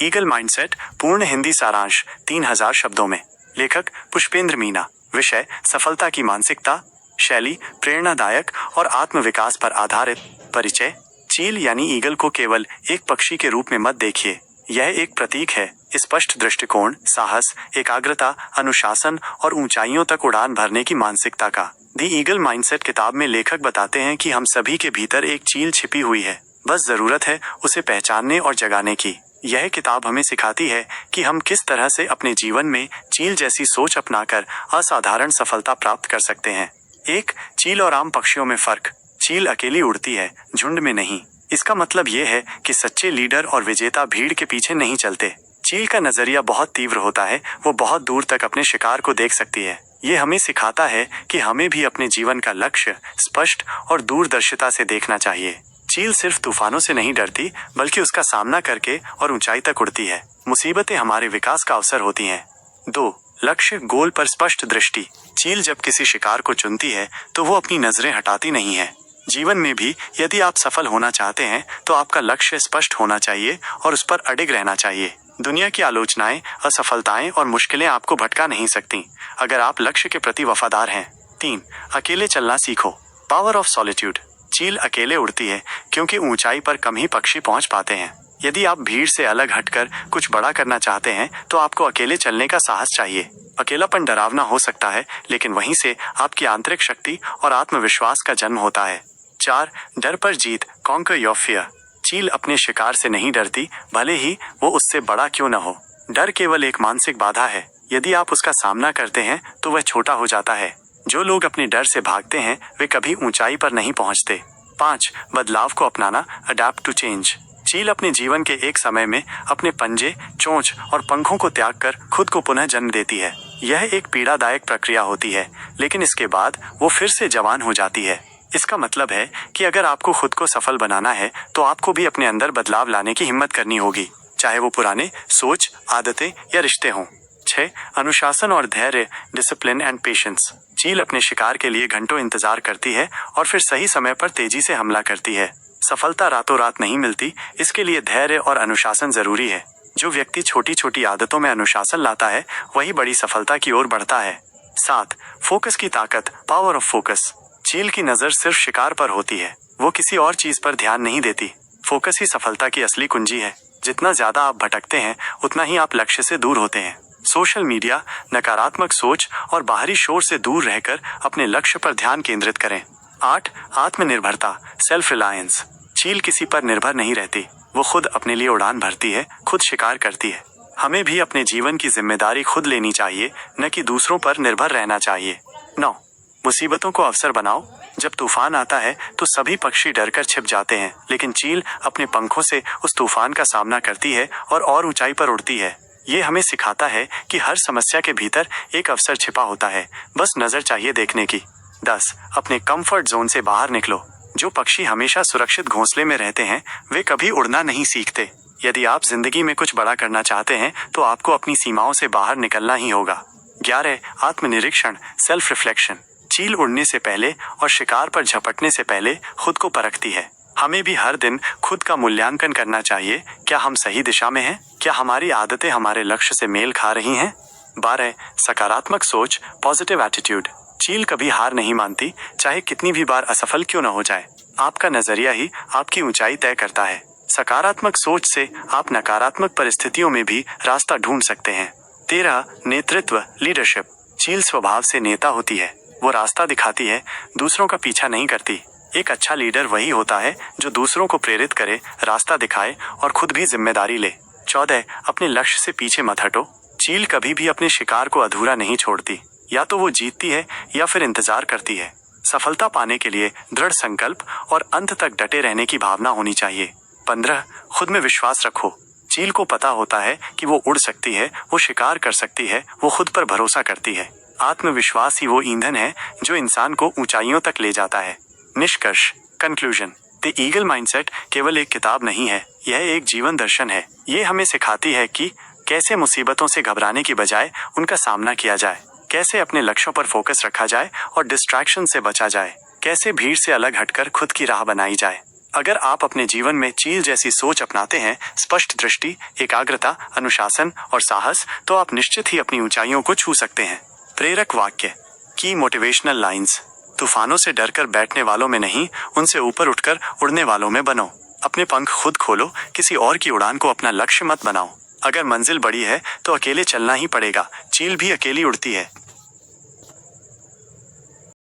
Eagle mindset पूर्ण हिंदी सारांश 3000 शब्दों में। लेखक पुष्पेंद्र मीना। विषय सफलता की मानसिकता। शैली प्रेरणादायक और आत्मविकास पर आधारित। परिचय। चील यानी ईगल को केवल एक पक्षी के रूप में मत देखिए। यह एक प्रतीक है, स्पष्ट दृष्टिकोण, साहस, एकाग्रता, अनुशासन और ऊंचाइयों तक उड़ान भरने की मानसिकता का। द ईगल माइंडसेट किताब में लेखक बताते हैं कि हम सभी के भीतर एक चील छिपी हुई है, बस जरूरत है उसे पहचानने और जगाने की। यह किताब हमें सिखाती है कि हम किस तरह से अपने जीवन में चील जैसी सोच अपनाकर असाधारण सफलता प्राप्त कर सकते हैं। एक, चील और आम पक्षियों में फर्क। चील अकेली उड़ती है, झुंड में नहीं। इसका मतलब यह है कि सच्चे लीडर और विजेता भीड़ के पीछे नहीं चलते। चील का नजरिया बहुत तीव्र होता है, वो बहुत दूर तक अपने शिकार को देख सकती है। ये हमें सिखाता है कि हमें भी अपने जीवन का लक्ष्य स्पष्ट और दूरदर्शिता से देखना चाहिए। चील सिर्फ तूफानों से नहीं डरती, बल्कि उसका सामना करके और ऊंचाई तक उड़ती है। मुसीबतें हमारे विकास का अवसर होती हैं। 2, लक्ष्य गोल पर स्पष्ट दृष्टि। चील जब किसी शिकार को चुनती है तो वो अपनी नजरें हटाती नहीं है। जीवन में भी यदि आप सफल होना चाहते हैं तो आपका लक्ष्य स्पष्ट होना चाहिए और उस पर अडिग रहना चाहिए। दुनिया की आलोचनाएं, असफलताएं और मुश्किलें आपको भटका नहीं सकती, अगर आप लक्ष्य के प्रति वफादार हैं। 3, अकेले चलना सीखो। Power of solitude. चील अकेले उड़ती है क्योंकि ऊंचाई पर कम ही पक्षी पहुंच पाते हैं। यदि आप भीड़ से अलग हटकर कुछ बड़ा करना चाहते हैं तो आपको अकेले चलने का साहस चाहिए। अकेलापन डरावना हो सकता है, लेकिन वहीं से आपकी आंतरिक शक्ति और आत्मविश्वास का जन्म होता है। 4, डर पर जीत। Conquer your fear. चील अपने शिकार से नहीं डरती, भले ही वो उससे बड़ा क्यों न हो। डर केवल एक मानसिक बाधा है, यदि आप उसका सामना करते हैं तो वह छोटा हो जाता है। जो लोग अपने डर से भागते हैं वे कभी ऊंचाई पर नहीं पहुंचते। 5, बदलाव को अपनाना। Adapt to change. चील अपने जीवन के एक समय में अपने पंजे, चोंच और पंखों को त्याग कर खुद को पुनः जन्म देती है। यह एक पीड़ादायक प्रक्रिया होती है, लेकिन इसके बाद वो फिर से जवान हो जाती है। इसका मतलब है कि अगर आपको खुद को सफल बनाना है तो आपको भी अपने अंदर बदलाव लाने की हिम्मत करनी होगी, चाहे वो पुराने सोच, आदतें या रिश्ते हों। 6, अनुशासन और धैर्य। Discipline and patience. चील अपने शिकार के लिए घंटों इंतजार करती है और फिर सही समय पर तेजी से हमला करती है। सफलता रातों रात नहीं मिलती, इसके लिए धैर्य और अनुशासन जरूरी है। जो व्यक्ति छोटी छोटी आदतों में अनुशासन लाता है वही बड़ी सफलता की ओर बढ़ता है। 7, फोकस की ताकत। Power of focus. चील की नजर सिर्फ शिकार पर होती है, वो किसी और चीज पर ध्यान नहीं देती। फोकस ही सफलता की असली कुंजी है। जितना ज्यादा आप भटकते हैं उतना ही आप लक्ष्य से दूर होते हैं। सोशल मीडिया, नकारात्मक सोच और बाहरी शोर से दूर रहकर अपने लक्ष्य पर ध्यान केंद्रित करें। 8, आत्मनिर्भरता। Self reliance. चील किसी पर निर्भर नहीं रहती, वो खुद अपने लिए उड़ान भरती है, खुद शिकार करती है। हमें भी अपने जीवन की जिम्मेदारी खुद लेनी चाहिए, न कि दूसरों पर निर्भर रहना चाहिए। 9, मुसीबतों को अवसर बनाओ। जब तूफान आता है तो सभी पक्षी डरकर छिप जाते हैं, लेकिन चील अपने पंखों से उस तूफान का सामना करती है और ऊंचाई पर उड़ती है। ये हमें सिखाता है कि हर समस्या के भीतर एक अवसर छिपा होता है, बस नजर चाहिए देखने की। 10, अपने कंफर्ट जोन से बाहर निकलो। जो पक्षी हमेशा सुरक्षित घोंसले में रहते हैं वे कभी उड़ना नहीं सीखते। यदि आप जिंदगी में कुछ बड़ा करना चाहते हैं तो आपको अपनी सीमाओं से बाहर निकलना ही होगा। 11, आत्मनिरीक्षण। Self reflection. चील उड़ने से पहले और शिकार पर झपटने से पहले खुद को परखती है। हमें भी हर दिन खुद का मूल्यांकन करना चाहिए। क्या हम सही दिशा में हैं? क्या हमारी आदतें हमारे लक्ष्य से मेल खा रही हैं? 12, सकारात्मक सोच। Positive attitude. चील कभी हार नहीं मानती, चाहे कितनी भी बार असफल क्यों न हो जाए। आपका नजरिया ही आपकी ऊंचाई तय करता है। सकारात्मक सोच से आप नकारात्मक परिस्थितियों में भी रास्ता ढूंढ सकते हैं। 13, नेतृत्व। लीडरशिप। चील स्वभाव से नेता होती है, वो रास्ता दिखाती है, दूसरों का पीछा नहीं करती। एक अच्छा लीडर वही होता है जो दूसरों को प्रेरित करे, रास्ता दिखाए और खुद भी जिम्मेदारी ले। 14, अपने लक्ष्य से पीछे मत हटो। चील कभी भी अपने शिकार को अधूरा नहीं छोड़ती, या तो वो जीतती है या फिर इंतजार करती है। सफलता पाने के लिए दृढ़ संकल्प और अंत तक डटे रहने की भावना होनी चाहिए। 15, खुद में विश्वास रखो। चील को पता होता है कि वो उड़ सकती है, वो शिकार कर सकती है, वो खुद पर भरोसा करती है। आत्मविश्वास ही वो ईंधन है जो इंसान को ऊंचाइयों तक ले जाता है। निष्कर्ष। कंक्लूजन। द ईगल माइंडसेट केवल एक किताब नहीं है, यह एक जीवन दर्शन है। ये हमें सिखाती है कि कैसे मुसीबतों से घबराने की बजाय उनका सामना किया जाए, कैसे अपने लक्ष्यों पर फोकस रखा जाए और डिस्ट्रैक्शन से बचा जाए, कैसे भीड़ से अलग हटकर खुद की राह बनाई जाए। अगर आप अपने जीवन में चील जैसी सोच अपनाते हैं, स्पष्ट दृष्टि, एकाग्रता, अनुशासन और साहस, तो आप निश्चित ही अपनी ऊंचाइयों को छू सकते हैं। प्रेरक वाक्य की मोटिवेशनल लाइंस। तूफानों से डरकर बैठने वालों में नहीं, उनसे ऊपर उठकर उड़ने वालों में बनो। अपने पंख खुद खोलो, किसी और की उड़ान को अपना लक्ष्य मत बनाओ। अगर मंजिल बड़ी है तो अकेले चलना ही पड़ेगा, चील भी अकेली उड़ती है।